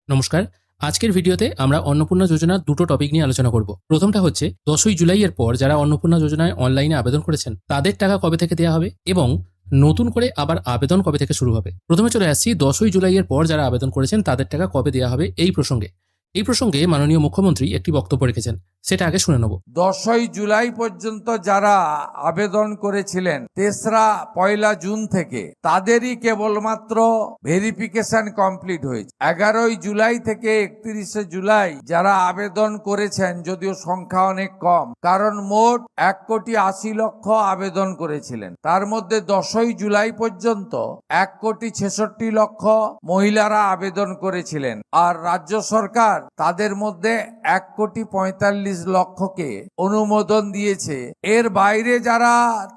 নমস্কার। আজকের ভিডিওতে আমরা অন্নপূর্ণা যোজনার দুটো টপিক নিয়ে আলোচনা করব। প্রথমটা হচ্ছে 10ই জুলাইয়ের পর যারা অন্নপূর্ণা যোজনায় অনলাইনে আবেদন করেছেন তাদের টাকা কবে থেকে দেওয়া হবে এবং নতুন করে আবার আবেদন কবে থেকে শুরু হবে। প্রথমে চলে আসছি 10ই জুলাইয়ের পর যারা আবেদন করেছেন তাদের টাকা কবে দেওয়া হবে এই প্রসঙ্গে মাননীয় মুখ্যমন্ত্রী একটি বক্তব্য রেখেছেন, সেটা আগে শুনে নেব। 10ই জুলাই পর্যন্ত যারা আবেদন করেছিলেন 1লা জুন থেকে তাদেরই কেবলমাত্র ভেরিফিকেশন কমপ্লিট হয়েছে। 11ই জুলাই থেকে 31শে জুলাই যারা আবেদন করেছেন, যদিও সংখ্যা অনেক কম, কারণ মোট 1,80,00,000 আবেদন করেছিলেন। তার মধ্যে 10ই জুলাই পর্যন্ত 1,66,00,000 মহিলারা আবেদন করেছিলেন, আর রাজ্য সরকার তাদের মধ্যে 1,45,00,000কে অনুমোদন দিয়েছে। এর বাইরে যারা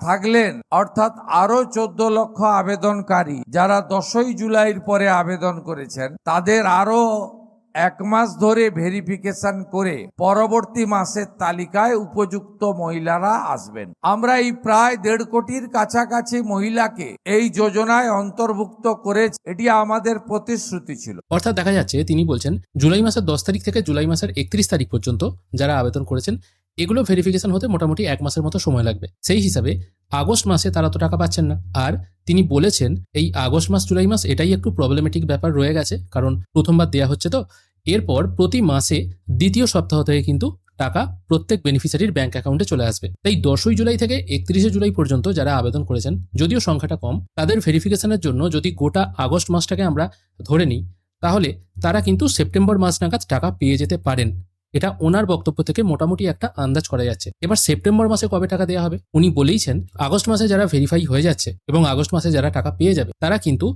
থাকলেন, অর্থাৎ আরো 14 লক্ষ আবেদনকারী যারা 10ই জুলাইয়ের পরে আবেদন করেছেন, তাদের আরো 1 মাস ধরে ভেরিফিকেশন করে পরবর্তী মাসের তালিকায় উপযুক্ত মহিলারা আসবেন। আমরা এই প্রায় 1.5 কোটির কাছাকাছি মহিলাকে এই যোজনায় অন্তর্ভুক্ত করে, এটি আমাদের প্রতিশ্রুতি ছিল। অর্থাৎ দেখা যাচ্ছে তিনি বলছেন জুলাই মাসের 10 তারিখ থেকে জুলাই মাসের 31 তারিখ পর্যন্ত যারা আবেদন করেছেন এগুলো ভেরিফিকেশন হতে মোটামুটি 1 মাসের মতো সময় লাগবে। সেই হিসাবে আগস্ট মাসে তারা তো টাকা পাচ্ছেন না। আর তিনি বলেছেন এই আগস্ট মাস জুলাই মাস এটাই একটু প্রবলেমেটিক ব্যাপার রয়ে গেছে, কারণ প্রথমবার দেওয়া হচ্ছে তো। এরপর প্রতি মাসে দ্বিতীয় সপ্তাহ থেকে কিন্তু টাকা প্রত্যেক বেনিফিশিয়ারির ব্যাংক অ্যাকাউন্টে চলে আসবে। তাই 10ই জুলাই থেকে 31শে জুলাই পর্যন্ত যারা আবেদন করেছেন, যদিও সংখ্যাটা কম, তাদের ভেরিফিকেশনের জন্য যদি গোটা আগস্ট মাসটাকে আমরা ধরে নিই, তাহলে তারা কিন্তু সেপ্টেম্বর মাস নাগাদ টাকা পেয়ে যেতে পারেন। এটা ওনার বক্তব্য থেকে মোটামুটি একটা আন্দাজ করা যাচ্ছে। এবার সেপ্টেম্বর মাসে কবে টাকা দেওয়া হবে উনি বলেইছেন আগস্ট মাসে যারা ভেরিফাই হয়ে যাচ্ছে এবং আগস্ট মাসে যারা টাকা পেয়ে যাবে তারা কিন্তু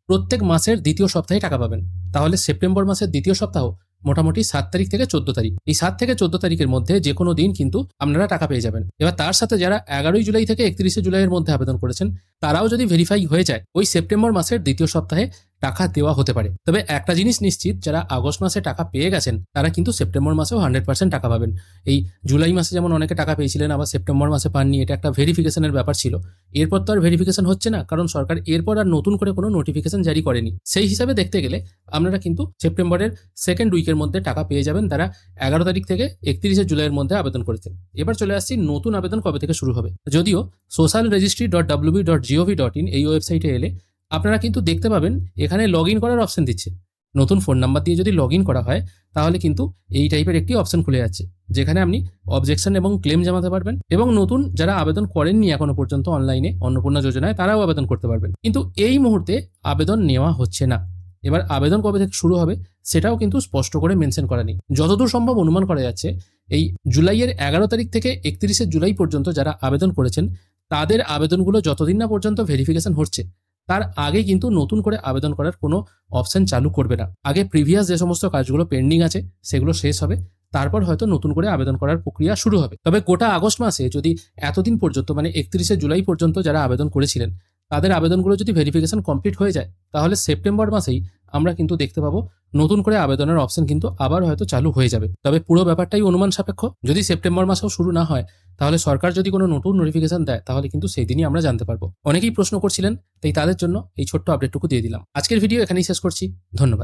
প্রত্যেক মাসের দ্বিতীয় সপ্তাহে টাকা পাবেন। তাহলে সেপ্টেম্বর মাসের দ্বিতীয় সপ্তাহ মোটামুটি 7 তারিখ থেকে 14 তারিখ, এই 7 থেকে 14 তারিখের মধ্যে যে কোনো দিন কিন্তু আপনারা টাকা পেয়ে যাবেন। এবার তার সাথে যারা 11ই জুলাই থেকে 31শে জুলাইয়ের মধ্যে আবেদন করেছেন তারাও যদি ভেরিফাই হয়ে যায়, ওই সেপ্টেম্বর মাসের দ্বিতীয় সপ্তাহে টাকা দেওয়া হতে পারে। তবে একটা জিনিস নিশ্চিত, যারা আগস্ট মাসে টাকা পেয়ে গেছেন তারা কিন্তু সেপ্টেম্বর মাসেও 100% টাকা পাবেন। এই জুলাই মাসে যেমন অনেকে টাকা পেয়েছিলেন আবার সেপ্টেম্বর মাসে পাননি, এটা একটা ভেরিফিকেশনের ব্যাপার ছিল। এরপর তো আর ভেরিফিকেশন হচ্ছে না, কারণ সরকার এরপর আর নতুন করে কোনো নোটিফিকেশন জারি করেনি। সেই হিসাবে দেখতে গেলে আপনারা কিন্তু সেপ্টেম্বরের সেকেন্ড উইকের মধ্যে টাকা পেয়ে যাবেন যারা 11 তারিখ থেকে 31শে জুলাইয়ের মধ্যে আবেদন করেছেন। এবার চলে আসছি নতুন আবেদন কবে থেকে শুরু হবে। যদিও socialregistry.wb.gov.in এই ওয়েবসাইটে এলে আপনারা কিন্তু দেখতে পাবেন এখানে লগ ইন করার অপশন দিচ্ছে। নতুন ফোন নাম্বার দিয়ে যদি লগ ইন করা হয় তাহলে কিন্তু এই টাইপের একটি অপশন খুলে যাচ্ছে, যেখানে আপনি অবজেকশন এবং ক্লেম জানাতে পারবেন এবং নতুন যারা আবেদন করেননি এখনো পর্যন্ত অনলাইনে অন্নপূর্ণা যোজনায় তারাও আবেদন করতে পারবেন। কিন্তু এই মুহূর্তে আবেদন নেওয়া হচ্ছে না। এবার আবেদন কবে থেকে শুরু হবে সেটাও কিন্তু স্পষ্ট করে মেনশন করা নেই। যতদূর সম্ভব অনুমান করা যাচ্ছে এই জুলাইয়ের 11 তারিখ থেকে 31শে জুলাই পর্যন্ত যারা আবেদন করেছেন তাদের আবেদনগুলো যতদিন না পর্যন্ত ভেরিফিকেশন হচ্ছে তার আগে কিন্তু নতুন করে আবেদন করার কোনো অপশন চালু করবে না। আগে প্রিভিয়াস যে সমস্ত কাজগুলো পেন্ডিং আছে সেগুলো শেষ হবে, তারপর হয়তো নতুন করে আবেদন করার প্রক্রিয়া শুরু হবে। তবে গোটা আগস্ট মাসে যদি এতদিন পর্যন্ত মানে 31শে জুলাই পর্যন্ত যারা আবেদন করেছিলেন তাদের আবেদনগুলো যদি ভেরিফিকেশন কমপ্লিট হয়ে যায়, তাহলে সেপ্টেম্বর মাসেই আমরা কিন্তু দেখতে পাবো নতুন করে আবেদনের অপশন কিন্তু আবার হয়তো চালু হয়ে যাবে। তবে পুরো ব্যাপারটাই অনুমান সাপেক্ষ। যদি সেপ্টেম্বর মাসেও শুরু না হয় তাহলে সরকার যদি কোনো নতুন নোটিফিকেশন দেয় তাহলে কিন্তু সেই দিনই আমরা জানতে পারবো। অনেকেই প্রশ্ন করছিলেন, তাই তাদের জন্য এই ছোট্ট আপডেটটুকু দিয়ে দিলাম। আজকের ভিডিও এখানেই শেষ করছি। ধন্যবাদ।